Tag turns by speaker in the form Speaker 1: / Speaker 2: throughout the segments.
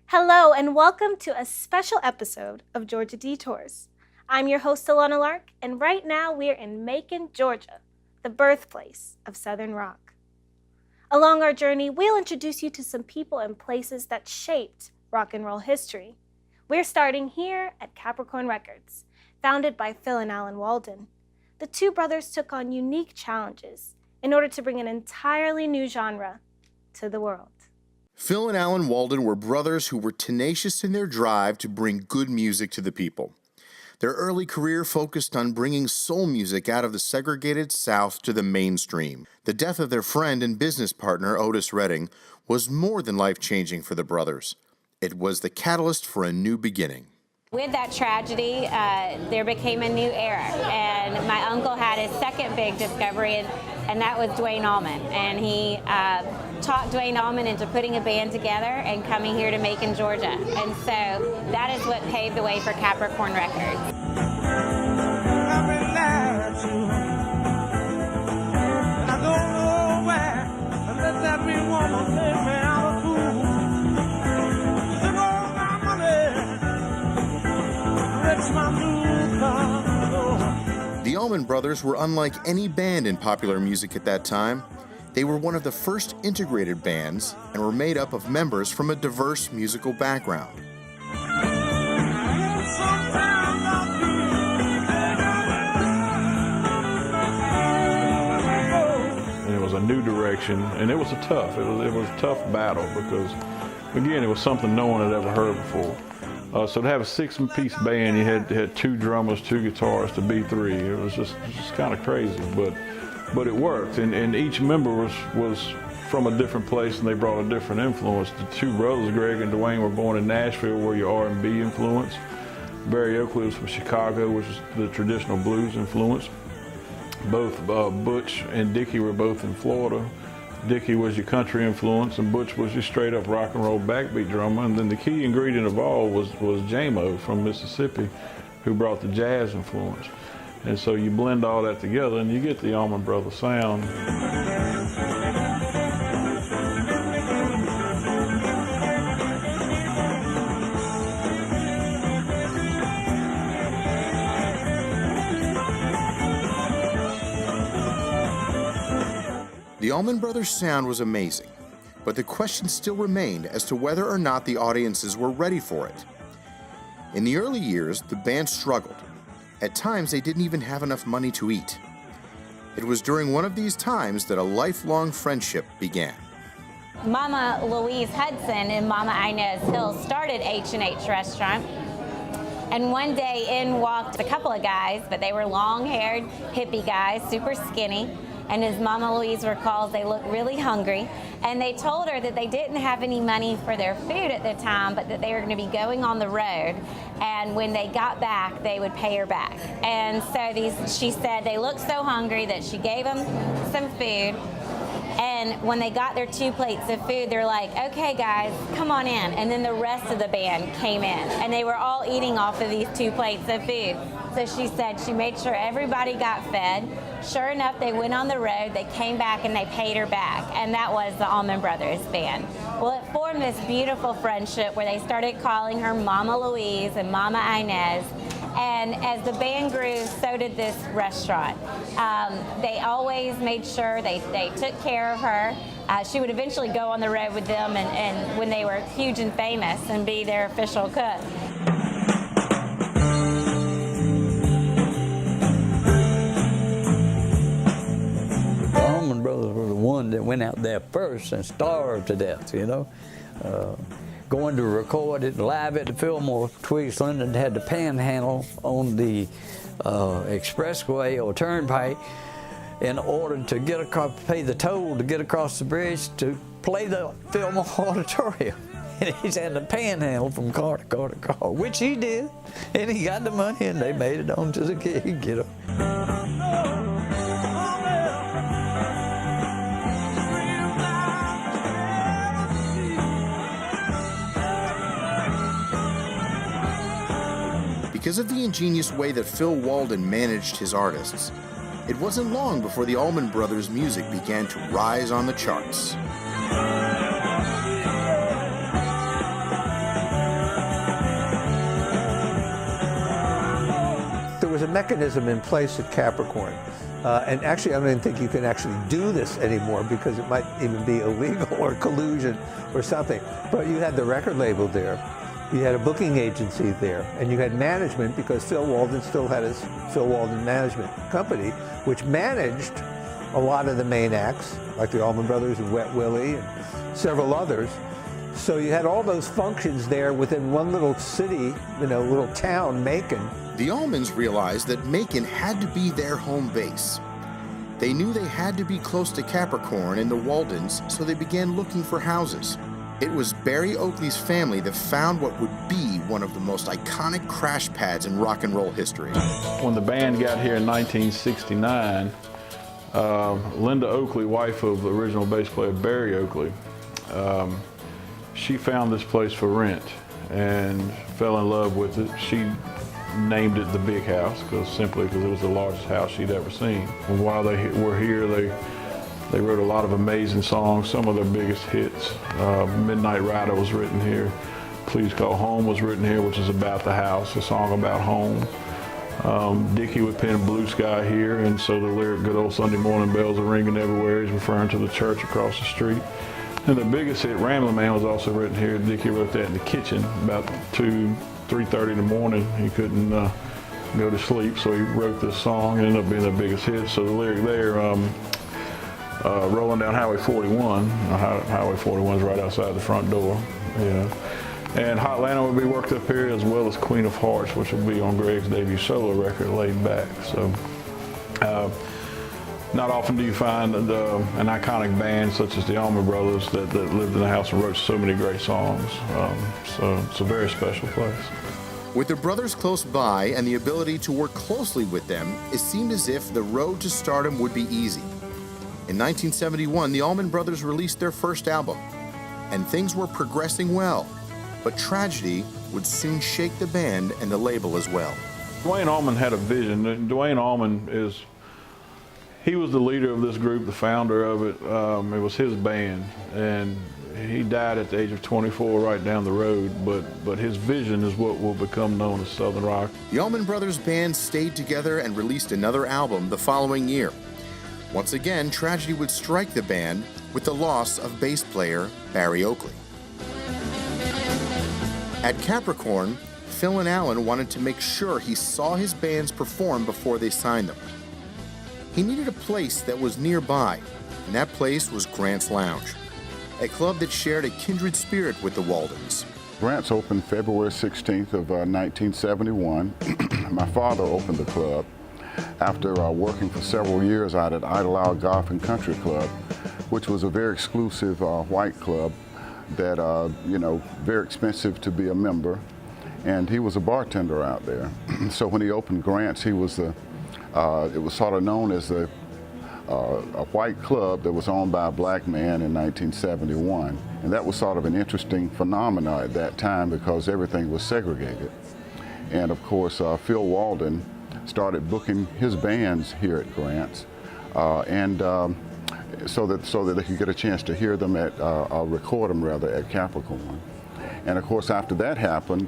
Speaker 1: Hello and welcome to a special episode of Georgia Detours. I'm your host, Alana Lark, and right now we're in Macon, Georgia, the birthplace of Southern rock. Along our journey, we'll introduce you to some people and places that shaped rock and roll history. We're starting here at Capricorn Records, founded by Phil and Alan Walden. The two brothers took on unique challenges in order to bring an entirely new genre to the world.
Speaker 2: Phil and Alan Walden were brothers who were tenacious in their drive to bring good music to the people. Their early career focused on bringing soul music out of the segregated South to the mainstream. The death of their friend and business partner, Otis Redding, was more than life-changing for the brothers. It was the catalyst for a new beginning.
Speaker 3: With that tragedy, there became a new era, and my uncle had his second big discovery, and that was Duane Allman. And he talked Duane Allman into putting a band together and coming here to Macon, Georgia. And so that is what paved the way for Capricorn Records.
Speaker 2: The Allman Brothers were unlike any band in popular music at that time. They were one of the first integrated bands and were made up of members from a diverse musical background.
Speaker 4: And it was a new direction, and it was a tough battle because, again, it was something no one had ever heard before. So to have a six-piece band, you had two drummers, two guitarists to be three. It was just kind of crazy, but it worked. And each member was from a different place, and they brought a different influence. The two brothers, Greg and Duane, were born in Nashville, where your R&B influence. Barry Oakley was from Chicago, which is the traditional blues influence. Both Butch and Dickie were both in Florida. Dickie was your country influence, and Butch was your straight-up rock and roll backbeat drummer. And then the key ingredient of all was J-Mo from Mississippi, who brought the jazz influence. And so you blend all that together, and you get the Allman Brothers sound.
Speaker 2: The Allman Brothers' sound was amazing, but the question still remained as to whether or not the audiences were ready for it. In the early years, the band struggled. At times, they didn't even have enough money to eat. It was during one of these times that a lifelong friendship began.
Speaker 3: Mama Louise Hudson and Mama Inez Hill started H&H Restaurant. And one day in walked a couple of guys, but they were long-haired, hippie guys, super skinny. And as Mama Louise recalls, they looked really hungry. And they told her that they didn't have any money for their food at the time, but that they were going to be going on the road. And when they got back, they would pay her back. And so she said they looked so hungry that she gave them some food. And when they got their 2 plates of food, they're like, okay, guys, come on in. And then the rest of the band came in. And they were all eating off of these 2 plates of food. So she said she made sure everybody got fed. Sure enough, they went on the road, they came back, and they paid her back. And that was the Allman Brothers Band. Well, it formed this beautiful friendship where they started calling her Mama Louise and Mama Inez. And as the band grew, so did this restaurant. They always made sure they took care of her. She would eventually go on the road with them and when they were huge and famous and be their official cook.
Speaker 5: The Allman Brothers were the one that went out there first and starved to death, you know. Going to record it live at the Fillmore Twigsland and had the panhandle on the expressway or turnpike in order to get across, pay the toll to get across the bridge to play the Fillmore Auditorium. And he's had the panhandle from car to car to car, which he did. And he got the money and they made it on to the gig, you know.
Speaker 2: Because of the ingenious way that Phil Walden managed his artists, it wasn't long before the Allman Brothers' music began to rise on the charts.
Speaker 6: There was a mechanism in place at Capricorn. And actually, I don't even think you can actually do this anymore because it might even be illegal or collusion or something. But you had the record label there, you had a booking agency there, and you had management because Phil Walden still had his Phil Walden Management Company, which managed a lot of the main acts, like the Allman Brothers and Wet Willie and several others. So you had all those functions there within one little city, little town, Macon.
Speaker 2: The Allmans realized that Macon had to be their home base. They knew they had to be close to Capricorn and the Waldens, so they began looking for houses. It was Barry Oakley's family that found what would be one of the most iconic crash pads in rock and roll history.
Speaker 4: When the band got here in 1969, Linda Oakley, wife of the original bass player Barry Oakley, she found this place for rent and fell in love with it. She named it the Big House simply because it was the largest house she'd ever seen. And while they were here, they wrote a lot of amazing songs, some of their biggest hits. Midnight Rider was written here. Please Call Home was written here, which is about the house, a song about home. Dickie would pen Blue Sky here, and so the lyric Good Old Sunday Morning Bells Are Ringing Everywhere is referring to the church across the street. And the biggest hit, Ramblin' Man, was also written here. Dickie wrote that in the kitchen about 3:30 in the morning. He couldn't go to sleep, so he wrote this song. It ended up being the biggest hit. So the lyric there, rolling down Highway 41. Highway 41 is right outside the front door. Yeah. And Hot Lana will be worked up here, as well as Queen of Hearts, which will be on Greg's debut solo record, Laid Back. So not often do you find an iconic band such as the Allman Brothers that lived in the house and wrote so many great songs. So it's a very special place.
Speaker 2: With their brothers close by and the ability to work closely with them, it seemed as if the road to stardom would be easy. In 1971, the Allman Brothers released their first album, and things were progressing well. But tragedy would soon shake the band and the label as well.
Speaker 4: Duane Allman had a vision. Duane Allman he was the leader of this group, the founder of it. It was his band, and he died at the age of 24 right down the road, but his vision is what will become known as Southern rock.
Speaker 2: The Allman Brothers band stayed together and released another album the following year. Once again, tragedy would strike the band with the loss of bass player Barry Oakley. At Capricorn, Phil and Alan wanted to make sure he saw his bands perform before they signed them. He needed a place that was nearby, and that place was Grant's Lounge, a club that shared a kindred spirit with the Waldens.
Speaker 7: Grant's opened February 16th of 1971. My father opened the club after working for several years out at Idle Hour Golf and Country Club, which was a very exclusive white club that, very expensive to be a member. And he was a bartender out there. So when he opened Grant's, he was it was sort of known as a white club that was owned by a black man in 1971. And that was sort of an interesting phenomenon at that time because everything was segregated. And of course, Phil Walden started booking his bands here at Grant's, so that they could get a chance to hear them record them rather at Capricorn. And of course, after that happened,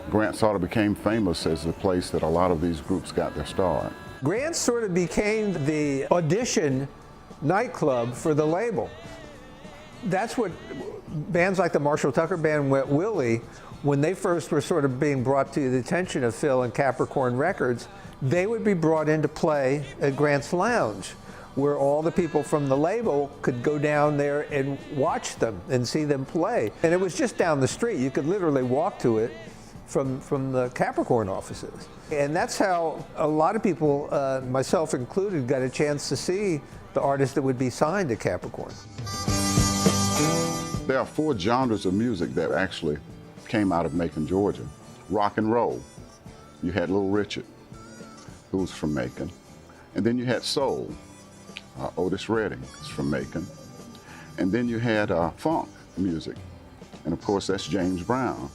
Speaker 7: Grant sort of became famous as the place that a lot of these groups got their start.
Speaker 6: Grant sort of became the audition nightclub for the label. That's what bands like the Marshall Tucker Band, Wet Willie, when they first were sort of being brought to the attention of Phil and Capricorn Records, they would be brought into play at Grant's Lounge, where all the people from the label could go down there and watch them and see them play. And it was just down the street. You could literally walk to it from the Capricorn offices. And that's how a lot of people, myself included, got a chance to see the artists that would be signed to Capricorn.
Speaker 7: There are 4 genres of music that actually came out of Macon, Georgia. Rock and roll. You had Little Richard, who was from Macon. And then you had soul. Otis Redding is from Macon. And then you had funk music. And of course, that's James Brown,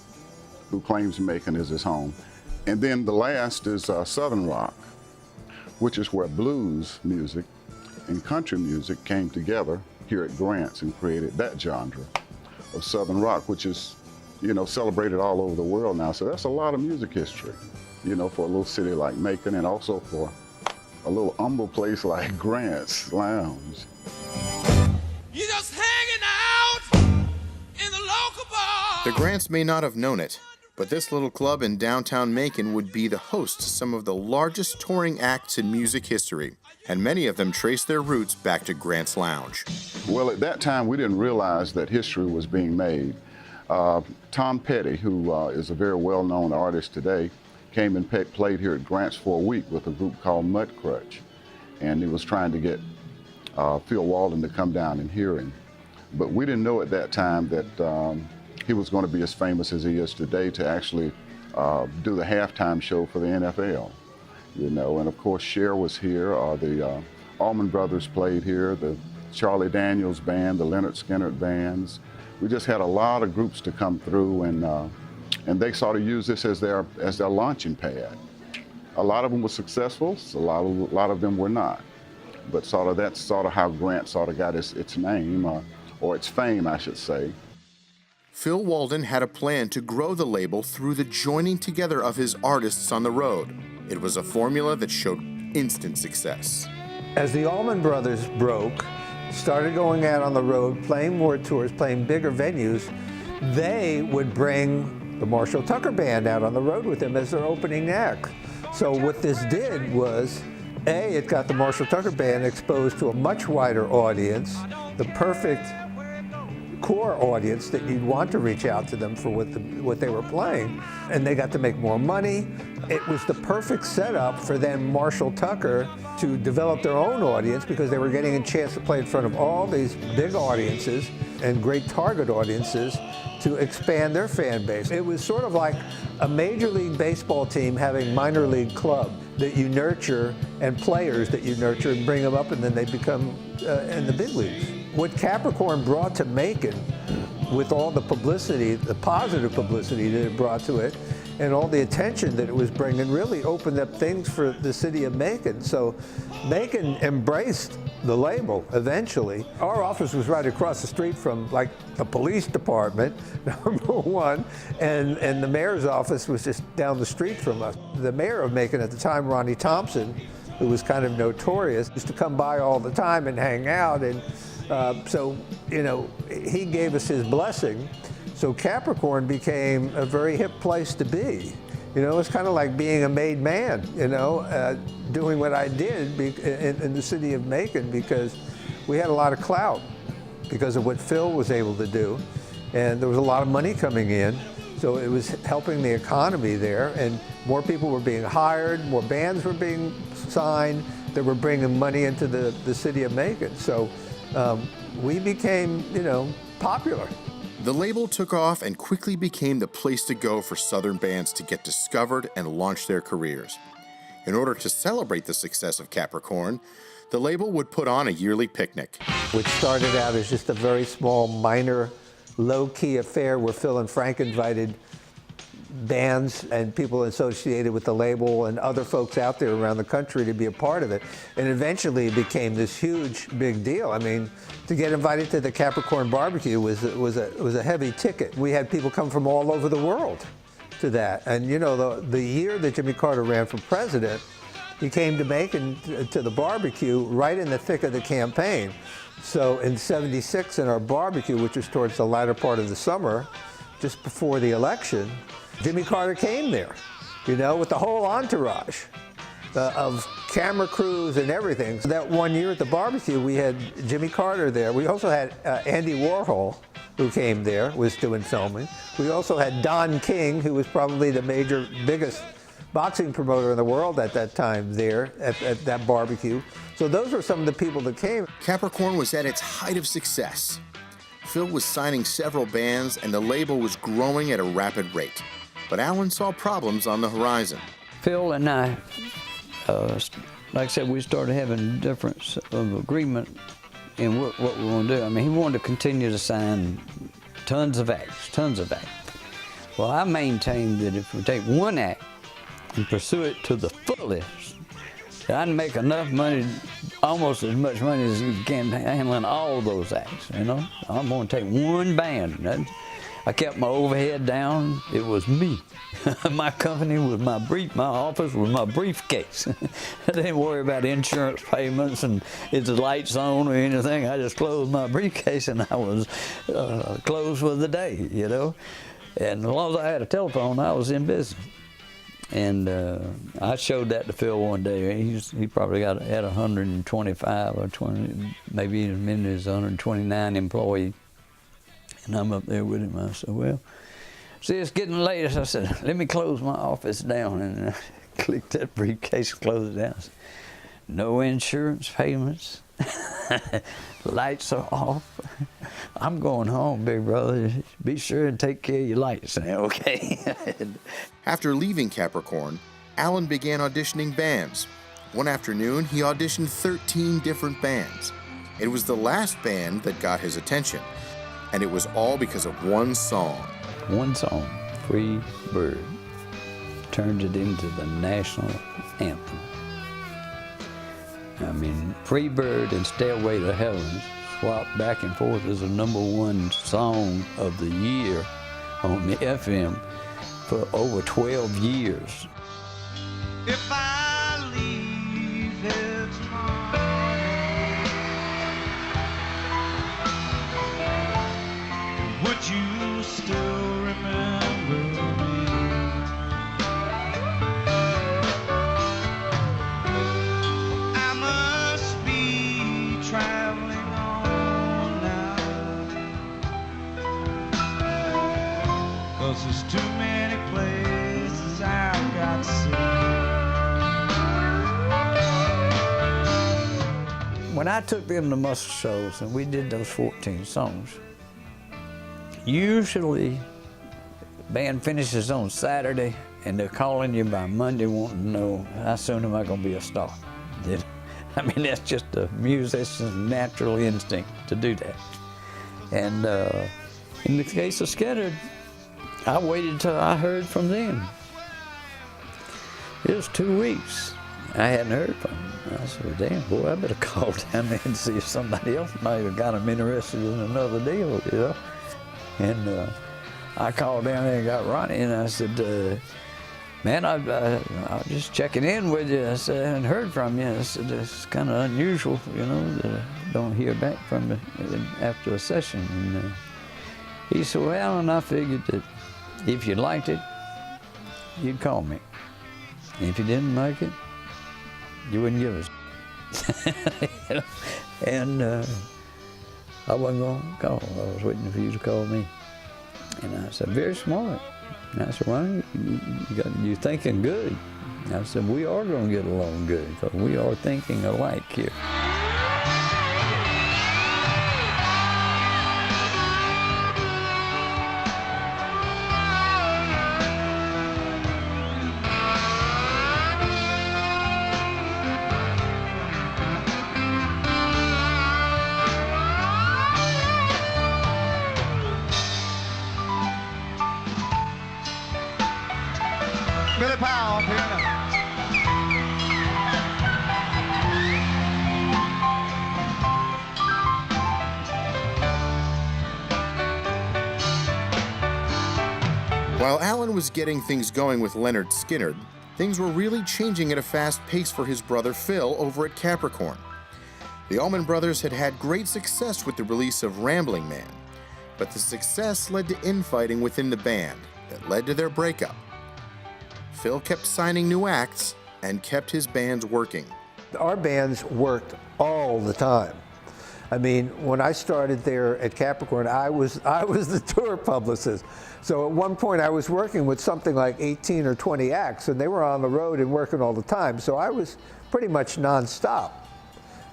Speaker 7: who claims Macon as his home. And then the last is Southern rock, which is where blues music and country music came together here at Grant's and created that genre of Southern rock, which is, you know, celebrated all over the world now. So that's a lot of music history, you know, for a little city like Macon, and also for a little humble place like Grant's Lounge.
Speaker 8: You just hanging out in the local bar.
Speaker 2: The Grants may not have known it, but this little club in downtown Macon would be the host to some of the largest touring acts in music history, and many of them trace their roots back to Grant's Lounge.
Speaker 7: Well, at that time, we didn't realize that history was being made. Tom Petty, who is a very well-known artist today, came and played here at Grant's for a week with a group called Mudcrutch, and he was trying to get Phil Walden to come down and hear him. But we didn't know at that time that he was going to be as famous as he is today to actually do the halftime show for the NFL. You know, and of course Cher was here, the Allman Brothers played here, the Charlie Daniels Band, the Leonard Skinner bands. We just had a lot of groups to come through, and they sort of used this as their launching pad. A lot of them were successful, so a lot of them were not. But that's sort of how Grant sort of got its name, or its fame, I should say.
Speaker 2: Phil Walden had a plan to grow the label through the joining together of his artists on the road. It was a formula that showed instant success.
Speaker 6: As the Allman Brothers broke, started going out on the road, playing more tours, playing bigger venues, they would bring the Marshall Tucker Band out on the road with them as their opening act. So what this did was, A, it got the Marshall Tucker Band exposed to a much wider audience, the perfect core audience that you'd want to reach out to them for what they were playing, and they got to make more money. It was the perfect setup for then Marshall Tucker to develop their own audience, because they were getting a chance to play in front of all these big audiences and great target audiences to expand their fan base. It was sort of like a Major League Baseball team having minor league club that you nurture, and players that you nurture and bring them up, and then they become in the big leagues. What Capricorn brought to Macon, with all the publicity, the positive publicity that it brought to it, and all the attention that it was bringing, really opened up things for the city of Macon. So Macon embraced the label eventually. Our office was right across the street from, like, the police department, number one, and the mayor's office was just down the street from us. The mayor of Macon at the time, Ronnie Thompson, who was kind of notorious, used to come by all the time and hang out, and so, you know, he gave us his blessing. So Capricorn became a very hip place to be. You know, it's kind of like being a made man, you know, doing what I did in the city of Macon, because we had a lot of clout because of what Phil was able to do. And there was a lot of money coming in. So it was helping the economy there, and more people were being hired, more bands were being signed that were bringing money into the city of Macon. So we became, you know, popular.
Speaker 2: The label took off and quickly became the place to go for Southern bands to get discovered and launch their careers. In order to celebrate the success of Capricorn, the label would put on a yearly picnic.
Speaker 6: Which started out as just a very small, minor, low-key affair where Phil and Frank invited bands and people associated with the label and other folks out there around the country to be a part of it. And eventually it became this huge, big deal. I mean, to get invited to the Capricorn barbecue was a heavy ticket. We had people come from all over the world to that. And you know, the year that Jimmy Carter ran for president, he came to Macon to the barbecue right in the thick of the campaign. So in '76, in our barbecue, which was towards the latter part of the summer, just before the election, Jimmy Carter came there, you know, with the whole entourage of camera crews and everything. So that one year at the barbecue, we had Jimmy Carter there. We also had Andy Warhol, who came there, was doing filming. We also had Don King, who was probably the biggest boxing promoter in the world at that time there at that barbecue. So those were some of the people that came.
Speaker 2: Capricorn was at its height of success. Phil was signing several bands, and the label was growing at a rapid rate. But Alan saw problems on the horizon.
Speaker 5: Phil and I, like I said, we started having difference of agreement in what we want to do. I mean, he wanted to continue to sign tons of acts. Well, I maintained that if we take one act and pursue it to the fullest. I'd make enough money, almost as much money as you can, handling all those acts, you know. I'm going to take one band. I kept my overhead down. It was me. My company was my office was my briefcase. I didn't worry about insurance payments and is the lights on or anything. I just closed my briefcase and I was closed for the day, you know. And as long as I had a telephone, I was in business. And I showed that to Phil one day. He probably had 125 or 20, maybe as many as 129 employees. And I'm up there with him. I said, well, see, it's getting late. I said, let me close my office down. And I clicked that briefcase, closed it down. I said, no insurance payments. Lights are off. I'm going home, big brother. Be sure and take care of your lights. Okay.
Speaker 2: After leaving Capricorn, Alan began auditioning bands. One afternoon, he auditioned 13 different bands. It was the last band that got his attention, and it was all because of one song.
Speaker 5: One song, Free Bird, turned it into the national anthem. I mean, Free Bird and Stairway to Heaven swapped back and forth as the #1 song of the year on the FM for over 12 years.
Speaker 8: If I leave here tomorrow, would you still remember me? I must be traveling on now, 'cause there's too many places I've got to see.
Speaker 5: When I took them to muscle shows and we did those 14 songs, usually the band finishes on Saturday and they're calling you by Monday wanting to know how soon am I going to be a star. I mean, that's just a musician's natural instinct to do that. And in the case of Scattered, I waited till I heard from them. It was 2 weeks. I hadn't heard from them. I said, well, damn, boy, I better call down there and see if somebody else might have got them interested in another deal, you know. And I called down there and got Ronnie, and I said, man, I was just checking in with you. I said, I hadn't heard from you. I said, it's kind of unusual, you know, that I don't hear back from you after a session. And he said, well, Alan, I figured that if you liked it, you'd call me. If you didn't like it, you wouldn't give us. You know? And I wasn't going to call. I was waiting for you to call me. And I said, very smart. And I said, Ronnie, you're thinking good. And I said, we are going to get along good because we are thinking alike here.
Speaker 8: Billy Powell up here now.
Speaker 2: While Alan was getting things going with Leonard Skinner, things were really changing at a fast pace for his brother Phil over at Capricorn. The Allman Brothers had had great success with the release of Rambling Man, but the success led to infighting within the band that led to their breakup. Phil kept signing new acts and kept his bands working.
Speaker 6: Our bands worked all the time. I mean, when I started there at Capricorn, I was the tour publicist. So at one point I was working with something like 18 or 20 acts, and they were on the road and working all the time. So I was pretty much nonstop.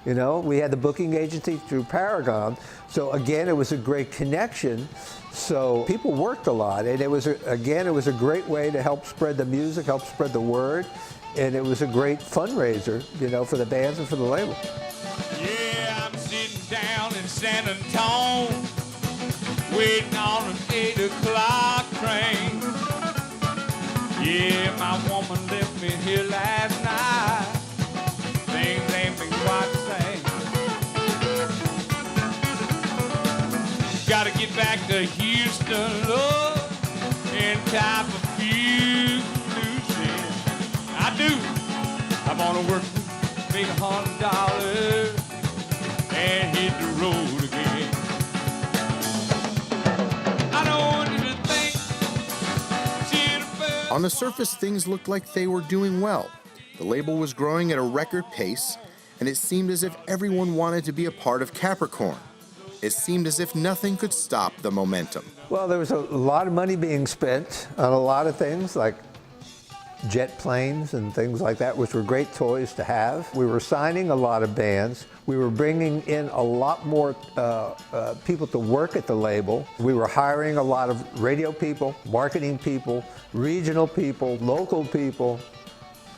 Speaker 6: You know, we had the booking agency through Paragon. So again, it was a great connection. So people worked a lot, and it was a great way to help spread the music, help spread the word, and it was a great fundraiser, you know, for the bands and for the label.
Speaker 8: Yeah, I'm sitting down in San Antonio, waiting on an 8 o'clock train. Yeah, my woman left Gotta get back to Houston, Lord, in time for few loose ends. I do. I'm gonna work, make $100 and hit the road again. I don't want you to think.
Speaker 2: On the surface, things looked like they were doing well. The label was growing at a record pace, and it seemed as if everyone wanted to be a part of Capricorn. It seemed as if nothing could stop the momentum.
Speaker 6: Well, there was a lot of money being spent on a lot of things like jet planes and things like that, which were great toys to have. We were signing a lot of bands. We were bringing in a lot more people to work at the label. We were hiring a lot of radio people, marketing people, regional people, local people.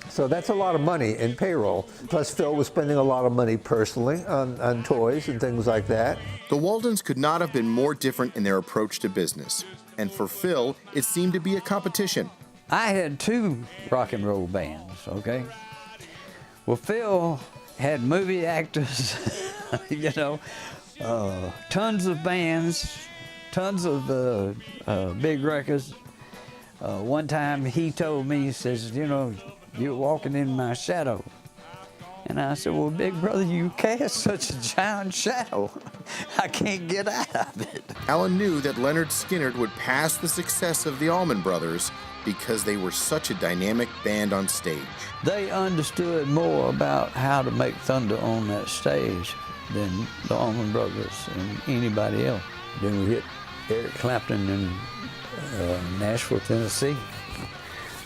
Speaker 6: So that's a lot of money in payroll. Plus Phil was spending a lot of money personally on toys and things like that.
Speaker 2: The Waldens could not have been more different in their approach to business. And for Phil, it seemed to be a competition.
Speaker 5: I had 2 rock and roll bands, okay? Well, Phil had movie actors, you know, tons of bands, tons of big records. One time he told me, he says, you know, you're walking in my shadow. And I said, well, big brother, you cast such a giant shadow. I can't get out of it.
Speaker 2: Alan knew that Leonard Skinner would pass the success of the Allman Brothers because they were such a dynamic band on stage.
Speaker 5: They understood more about how to make thunder on that stage than the Allman Brothers and anybody else. Then we hit Eric Clapton in Nashville, Tennessee.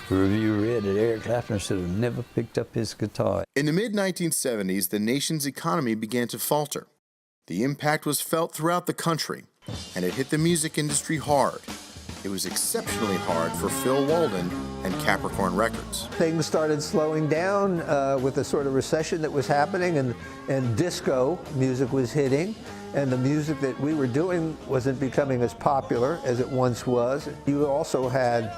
Speaker 5: The review read that Eric Clapton should have never picked up his guitar.
Speaker 2: In the mid-1970s, the nation's economy began to falter. The impact was felt throughout the country, and it hit the music industry hard. It was exceptionally hard for Phil Walden and Capricorn Records.
Speaker 6: Things started slowing down with the sort of recession that was happening, and disco music was hitting, and the music that we were doing wasn't becoming as popular as it once was. You also had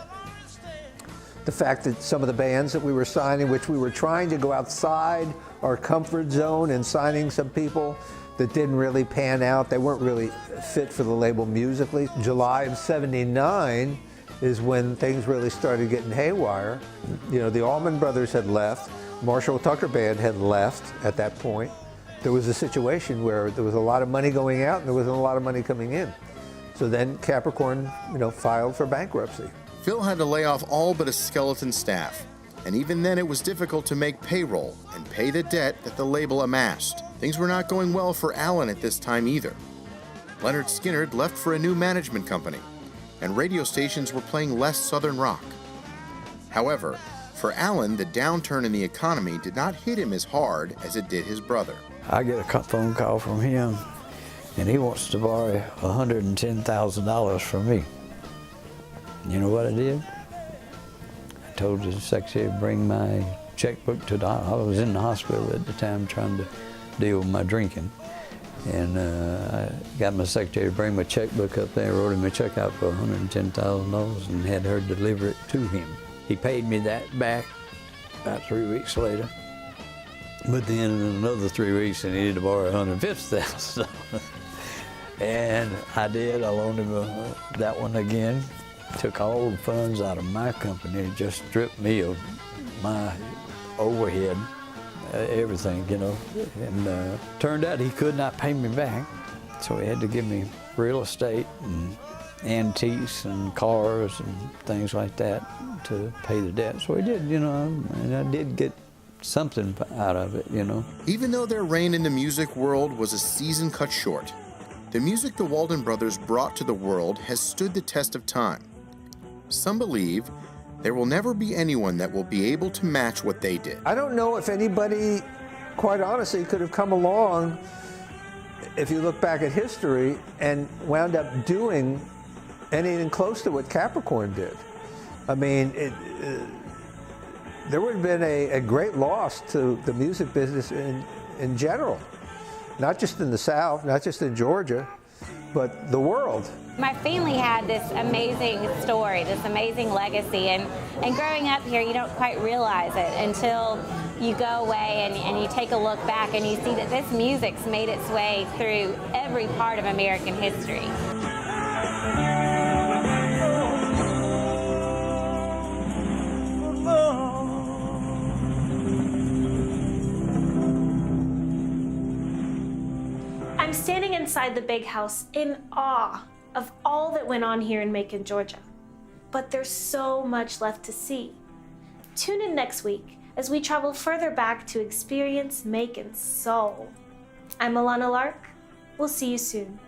Speaker 6: the fact that some of the bands that we were signing, which we were trying to go outside our comfort zone and signing some people that didn't really pan out. They weren't really fit for the label musically. July of '79 is when things really started getting haywire. You know, the Allman Brothers had left. Marshall Tucker Band had left at that point. There was a situation where there was a lot of money going out and there wasn't a lot of money coming in. So then Capricorn, you know, filed for bankruptcy.
Speaker 2: Phil had to lay off all but a skeleton staff, and even then it was difficult to make payroll and pay the debt that the label amassed. Things were not going well for Alan at this time either. Leonard Skinner left for a new management company, and radio stations were playing less Southern rock. However, for Alan, the downturn in the economy did not hit him as hard as it did his brother.
Speaker 5: I get a phone call from him, and he wants to borrow $110,000 from me. You know what I did? I told the secretary to bring my checkbook to the hospital. I was in the hospital at the time trying to deal with my drinking. And I got my secretary to bring my checkbook up there, wrote him a check out for $110,000 and had her deliver it to him. He paid me that back about 3 weeks later. But then in another 3 weeks, I needed to borrow $150,000. And I did. I loaned him that one again. Took all the funds out of my company, just stripped me of my overhead, everything, you know. And turned out he could not pay me back, so he had to give me real estate and antiques and cars and things like that to pay the debt. So he did, you know, and I did get something out of it, you know.
Speaker 2: Even though their reign in the music world was a season cut short, the music the Walden brothers brought to the world has stood the test of time. Some believe there will never be anyone that will be able to match what they did.
Speaker 6: I don't know if anybody, quite honestly, could have come along, if you look back at history, and wound up doing anything close to what Capricorn did. I mean, there would have been a great loss to the music business in general. Not just in the South, not just in Georgia, but the world.
Speaker 3: My family had this amazing story, this amazing legacy, and growing up here, you don't quite realize it until you go away and you take a look back and you see that this music's made its way through every part of American history.
Speaker 1: I'm standing inside the big house in awe of all that went on here in Macon, Georgia. But there's so much left to see. Tune in next week as we travel further back to experience Macon's soul. I'm Alana Lark. We'll see you soon.